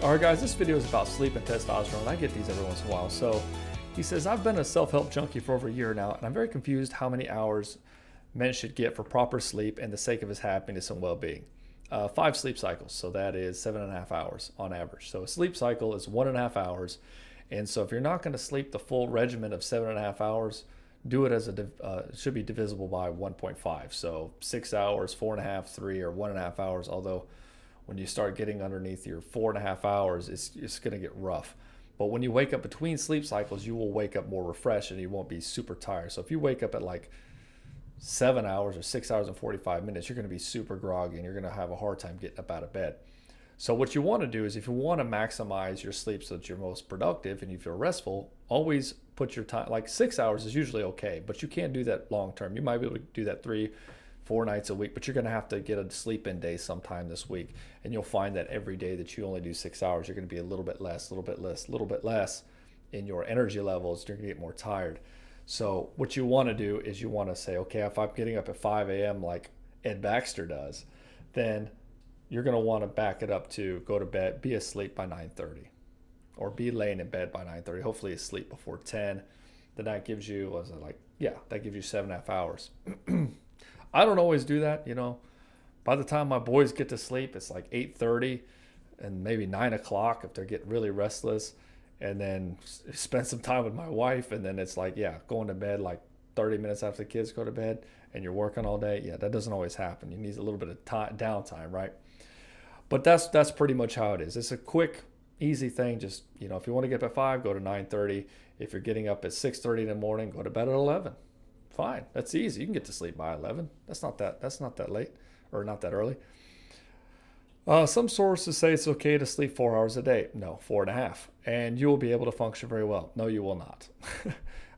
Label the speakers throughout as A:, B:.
A: All right, guys, this video is about sleep and testosterone. I get these every once in a while. So he says, I've been a self-help junkie for over a year now, and I'm very confused how many hours men should get for proper sleep and the sake of his happiness and well-being. 5 sleep cycles, so that is 7.5 hours on average. So a sleep cycle is 1.5 hours. And so if you're not going to sleep the full regimen of 7.5 hours, do it as it should be divisible by 1.5. So 6 hours, 4.5, 3, or 1.5 hours, although when you start getting underneath your 4.5 hours, it's going to get rough. But when you wake up between sleep cycles, you will wake up more refreshed and you won't be super tired. So if you wake up at like 7 hours or 6 hours and 45 minutes, you're going to be super groggy and you're going to have a hard time getting up out of bed. So what you want to do is, if you want to maximize your sleep so that you're most productive and you feel restful, always put your time, like 6 hours is usually okay, but you can't do that long term. You might be able to do that 3-4 nights a week, but you're going to have to get a sleep in day sometime this week. And you'll find that every day that you only do 6 hours, you're going to be a little bit less in your energy levels. You're going to get more tired. So what you want to do is you want to say, okay, if I'm getting up at 5 a.m. like Ed Baxter does, then you're going to want to back it up to go to bed, be asleep by 9:30, or be laying in bed by 9:30, hopefully asleep before 10. Then that gives you, that gives you 7.5 hours. I don't always do that, By the time my boys get to sleep, it's like 8:30 and maybe 9 o'clock if they're getting really restless. And then spend some time with my wife. And then it's like, going to bed like 30 minutes after the kids go to bed, and you're working all day. Yeah, that doesn't always happen. You need a little bit of downtime, right? But that's pretty much how it is. It's a quick, easy thing. Just, if you want to get up at 5, go to 9:30. If you're getting up at 6:30 in the morning, go to bed at 11. Fine. That's easy. You can get to sleep by 11. That's not that late, or not that early. Some sources say it's okay to sleep 4 hours a day. No, 4.5. And you will be able to function very well. No, you will not.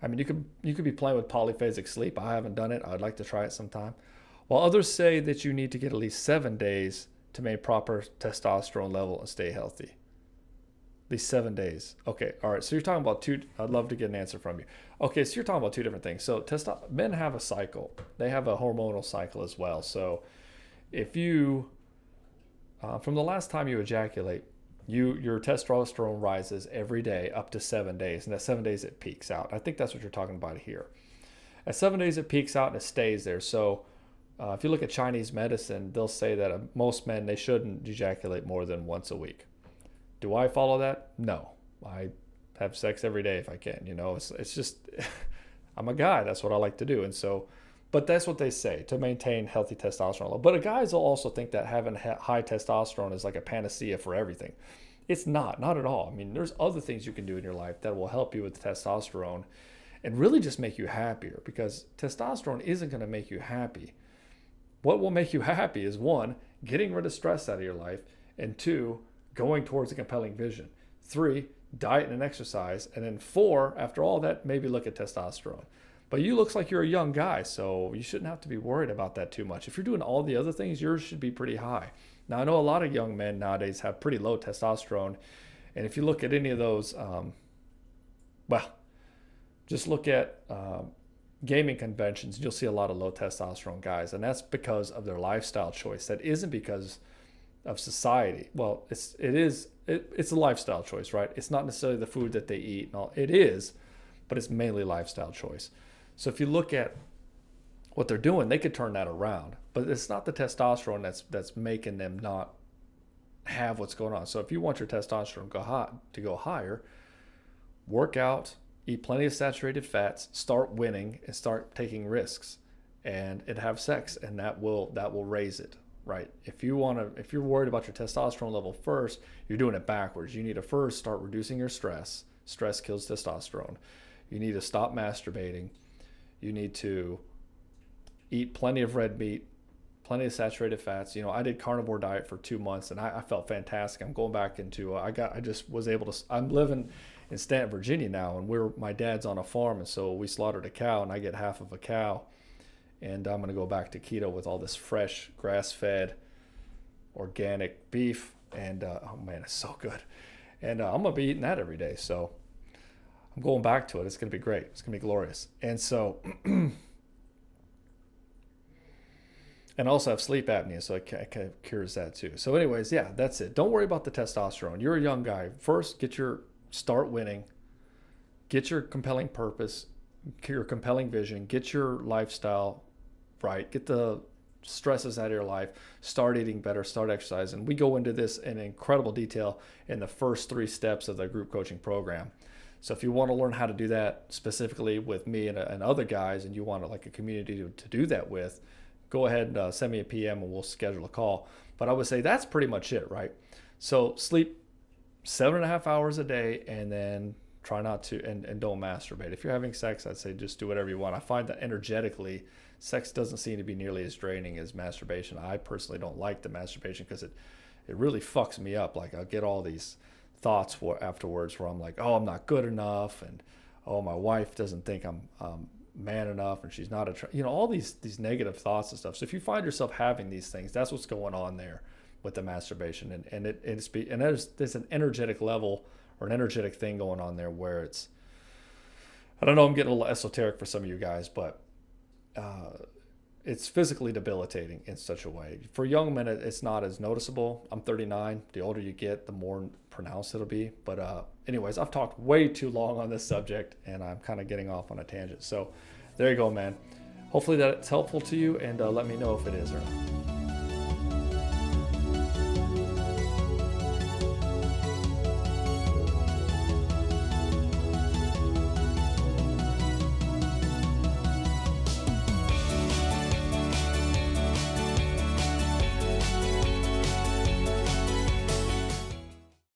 A: I mean, you could be playing with polyphasic sleep. I haven't done it. I'd like to try it sometime. While others say that you need to get at least 7 days to maintain proper testosterone level and stay healthy. At least 7 days. Okay, all right. So you're talking about two. I'd love to get an answer from you. Okay, so you're talking about two different things. So men have a cycle. They have a hormonal cycle as well. So if you from the last time you ejaculate, your testosterone rises every day up to 7 days, and at 7 days it peaks out. I think that's what you're talking about here. At 7 days it peaks out and it stays there. So if you look at Chinese medicine, they'll say that most men, they shouldn't ejaculate more than once a week. Do I follow that? No. I have sex every day if I can. It's just I'm a guy. That's what I like to do, and so. But that's what they say, to maintain healthy testosterone level. But guys will also think that having high testosterone is like a panacea for everything. It's not at all. I mean, there's other things you can do in your life that will help you with testosterone and really just make you happier, because testosterone isn't going to make you happy. What will make you happy is, 1, getting rid of stress out of your life, and 2, going towards a compelling vision. 3, diet and exercise. And then 4, after all that, maybe look at testosterone. But you looks like you're a young guy, so you shouldn't have to be worried about that too much. If you're doing all the other things, yours should be pretty high. Now, I know a lot of young men nowadays have pretty low testosterone. And if you look at any of those, just look at gaming conventions, you'll see a lot of low testosterone guys. And that's because of their lifestyle choice. That isn't because of society. Well, it's a lifestyle choice, right? It's not necessarily the food that they eat and all. It is, but it's mainly lifestyle choice. So if you look at what they're doing, they could turn that around. But it's not the testosterone that's making them not have what's going on. So if you want your testosterone to go higher, work out, eat plenty of saturated fats, start winning, and start taking risks, and have sex, and that will raise it, right? If you're worried about your testosterone level first, you're doing it backwards. You need to first start reducing your stress. Stress kills testosterone. You need to stop masturbating. You need to eat plenty of red meat, plenty of saturated fats. I did carnivore diet for 2 months and I felt fantastic. I'm going back into, I'm living in Stanton, Virginia now, and my dad's on a farm, and so we slaughtered a cow and I get half of a cow, and I'm going to go back to keto with all this fresh, grass-fed, organic beef, and oh man, it's so good. And I'm going to be eating that every day, so I'm going back to it. It's going to be great. It's going to be glorious. And so and also have sleep apnea, so it cures that too. So anyways, yeah, that's it. Don't worry about the testosterone. You're a young guy. First, start winning, get your compelling purpose, your compelling vision, get your lifestyle right, get the stresses out of your life, start eating better, start exercising. We go into this in incredible detail in the first 3 steps of the group coaching program. So if you want to learn how to do that specifically with me and other guys, and you want like a community to do that with, go ahead and send me a PM and we'll schedule a call. But I would say that's pretty much it, right? So sleep 7.5 hours a day, and then try not to, and don't masturbate. If you're having sex, I'd say just do whatever you want. I find that energetically, sex doesn't seem to be nearly as draining as masturbation. I personally don't like the masturbation because it really fucks me up. Like I'll get all these thoughts afterwards where I'm like, oh, I'm not good enough, and oh, my wife doesn't think I'm man enough, and she's not all these negative thoughts and stuff. So if you find yourself having these things, that's what's going on there with the masturbation, and there's an energetic level or an energetic thing going on there where it's, I don't know, I'm getting a little esoteric for some of you guys, but it's physically debilitating in such a way. For young men, it's not as noticeable. I'm 39. The older you get, the more pronounced it'll be. But anyways, I've talked way too long on this subject, and I'm kind of getting off on a tangent. So there you go, man. Hopefully that's helpful to you, and let me know if it is or not.